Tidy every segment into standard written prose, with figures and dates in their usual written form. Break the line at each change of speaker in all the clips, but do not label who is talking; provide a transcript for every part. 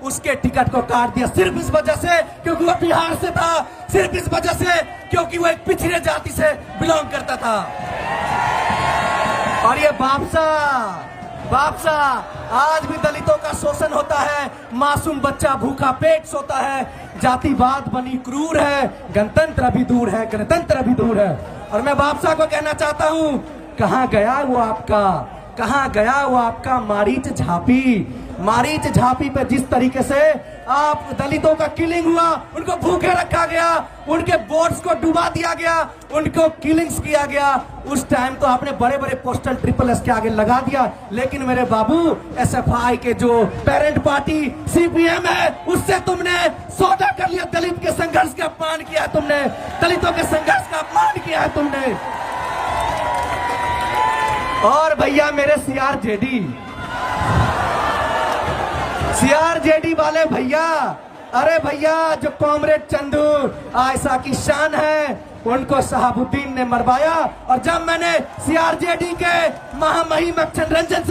उसके टिकट को काट दिया, सिर्फ इस वजह से क्योंकि वो बिहार से था, सिर्फ इस वजह से क्योंकि वो एक पिछड़े जाति से बिलोंग करता था। और ये बापसा आज भी दलितों का शोषण होता है, मासूम बच्चा भूखा पेट सोता है, जातिवाद बनी क्रूर है, गणतंत्र अभी दूर है, गणतंत्र अभी दूर है। और मैं बापसा को कहना चाहता हूं, कहां गया वो आपका मारीच झापी पे जिस तरीके से आप दलितों का किलिंग हुआ, उनको भूखे रखा गया, उनके बोट्स को डुबा दिया गया, उनको किलिंग्स किया गया। उस टाइम तो आपने बड़े बड़े पोस्टल SSS के आगे लगा दिया, लेकिन मेरे बाबू SFI के जो पेरेंट पार्टी CPM है, उससे तुमने सौदा कर लिया। दलित के संघर्ष का अपमान किया तुमने, दलितों के संघर्ष का अपमान किया है तुमने। और भैया मेरे CRJD वाले भैया, अरे भैया जो कॉमरेड चंदू आयशा की शान है, उनको शहाबुद्दीन ने मरवाया। और जब मैंने CRJD के महामहिम अक्षन रंजन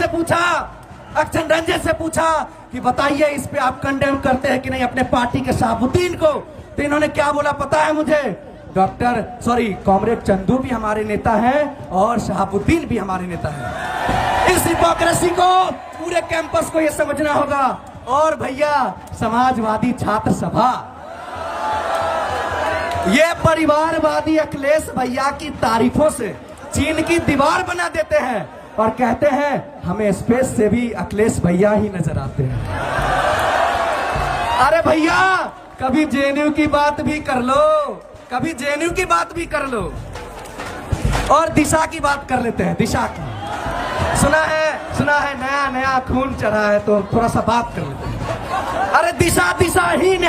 से पूछा कि बताइए इस पे आप कंडेम करते हैं कि नहीं अपने पार्टी के शहाबुद्दीन को, तो इन्होंने क्या बोला पता है मुझे? कॉमरेड चंदू भी हमारे नेता हैं और शहाबुद्दीन भी हमारे नेता हैं। इस हिपोक्रेसी को पूरे कैंपस को ये समझना होगा। और भैया समाजवादी छात्र सभा, ये परिवारवादी अखिलेश भैया की तारीफों से चीन की दीवार बना देते हैं और कहते हैं हमें स्पेस से भी अखिलेश भैया ही नजर आते हैं। अरे भैया कभी JNU की बात भी कर लो, और दिशा की बात कर लेते हैं। दिशा की सुना है नया खून चढ़ा है, तो थोड़ा सा बात कर लेते हैं। अरे दिशाहीन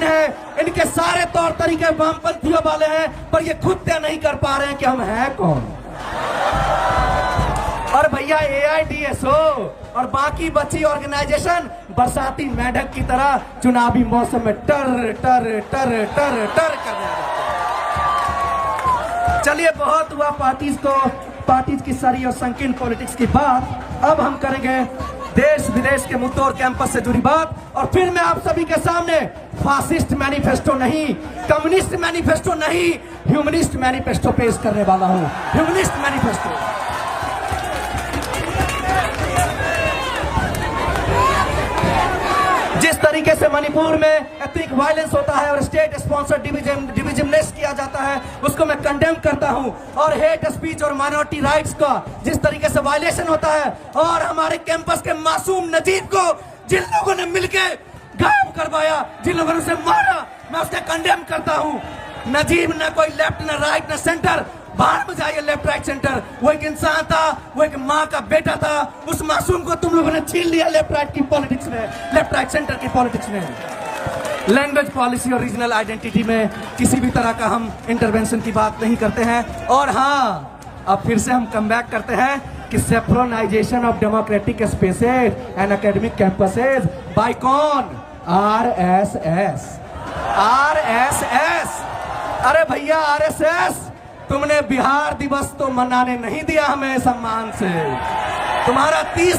है, इनके सारे तौर तरीके वामपंथियों वाले हैं, पर ये खुद तय नहीं कर पा रहे हैं कि हम हैं कौन। और भैया AIDSO और बाकी बची ऑर्गेनाइजेशन बरसाती मेढक की तरह चुनावी मौसम में टर कर रहे हैं। चलिए बहुत हुआ पार्टीज की सारी और संकीर्ण पॉलिटिक्स की बात। अब हम करेंगे देश विदेश के मुद्दों और कैंपस से जुड़ी बात। और फिर मैं आप सभी के सामने फासिस्ट मैनिफेस्टो नहीं, कम्युनिस्ट मैनिफेस्टो नहीं, ह्यूमनिस्ट मैनिफेस्टो पेश करने वाला हूं। Humanist manifesto. जिस तरीके से मणिपुर में एथनिक वायलेंस होता है और स्टेट स्पॉन्सर्ड डिविजननेस किया जाता है, उसको मैं कंडेम करता हूं। और हेट स्पीच और माइनॉरिटी राइट्स का जिस तरीके से वायलेशन होता है, और हमारे कैंपस के मासूम नजीब को जिन लोगों ने मिलके गायब करवाया, जिन लोगों ने उसे मारा, मैं उसे कंडेम करता हूं। नजीब न कोई लेफ्ट न राइट न सेंटर, बाहर में जाइए लेफ्ट राइट सेंटर। वो एक इंसान था, वो एक माँ का बेटा था। उस मासूम को तुम लोगों ने छीन लिया लेफ्ट राइट की पॉलिटिक्स में, लेफ्ट राइट सेंटर की पॉलिटिक्स में। लैंग्वेज पॉलिसी और रीजनल आइडेंटिटी में किसी भी तरह का हम इंटरवेंशन की बात नहीं करते हैं। और हाँ, अब फिर से हम कम बैक करते हैं कि saffronization of democratic spaces and academic campuses by कौन? RSS। अरे भैया RSS, तुमने बिहार दिवस तो मनाने नहीं दिया हमें सम्मान से। तुम्हारा 30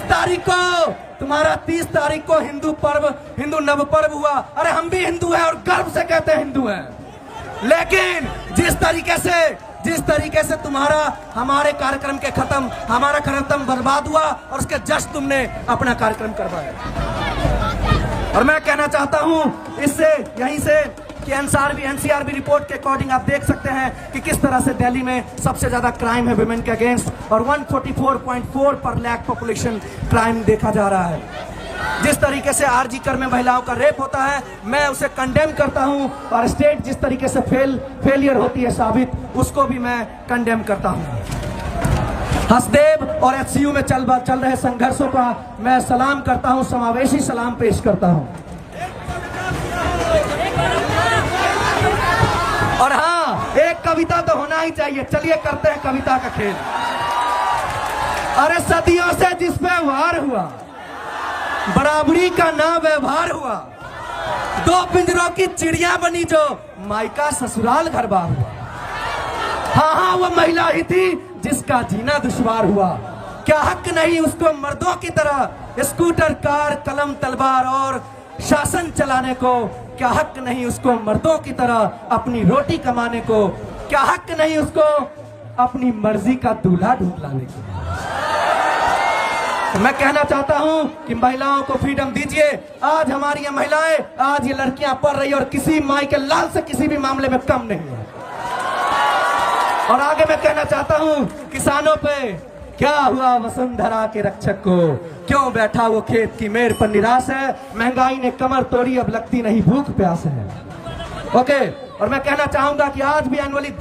तारीख को हिंदू नव पर्व हुआ। अरे हम भी हिंदू हैं और गर्व से कहते हैं हिंदू हैं। लेकिन जिस तरीके से हमारे कार्यक्रम के हमारा कार्यक्रम बर्बाद हुआ और उसके जश्न तुमने अपना कार्यक्रम करवाया। और मैं कहना चाहता हूं यहीं से कि NCRB रिपोर्ट के अकॉर्डिंग आप देख सकते हैं कि किस तरह से दिल्ली में सबसे ज्यादा क्राइम है विमेन के अगेंस्ट, और 144.4 पर लाख पॉपुलेशन क्राइम देखा जा रहा है। जिस तरीके से RG कर में महिलाओं का रेप होता है, मैं उसे कंडेम करता हूं। और स्टेट जिस तरीके से फेलियर होती है साबित, उसको भी मैं कंडेम करता हूं। हसदेव और HCU में चल रहे संघर्षों का मैं सलाम करता हूं, समावेशी सलाम पेश करता हूं। और हाँ, एक कविता तो होना ही चाहिए। चलिए करते हैं कविता का खेल। अरे सदियों से जिस पे वार हुआ, बराबरी का ना व्यवहार हुआ, 2 पिंजरों की चिड़िया बनी जो मायका ससुराल घर बार हुआ। हाँ, वो महिला ही थी जिसका जीना दुश्वार हुआ। क्या हक नहीं उसको मर्दों की तरह स्कूटर, कार, कलम, तलवार और शासन चलाने को? क्या हक नहीं उसको मर्दों की तरह अपनी रोटी कमाने को? क्या हक नहीं उसको अपनी मर्जी का दूल्हा ढूंढ लाने को? तो मैं कहना चाहता हूं कि महिलाओं को फ्रीडम दीजिए। आज हमारी ये महिलाएं, आज ये लड़कियां पढ़ रही है और किसी माई के लाल से किसी भी मामले में कम नहीं है। और आगे मैं कहना चाहता हूं, किसानों पे क्या हुआ वसुंधरा के रक्षक को? क्यों बैठा वो खेत की मेड़ पर निराश है? महंगाई ने कमर तोड़ी, अब लगती नहीं भूख प्यास है। ओके, और मैं कहना चाहूंगा कि आज भी एनुअली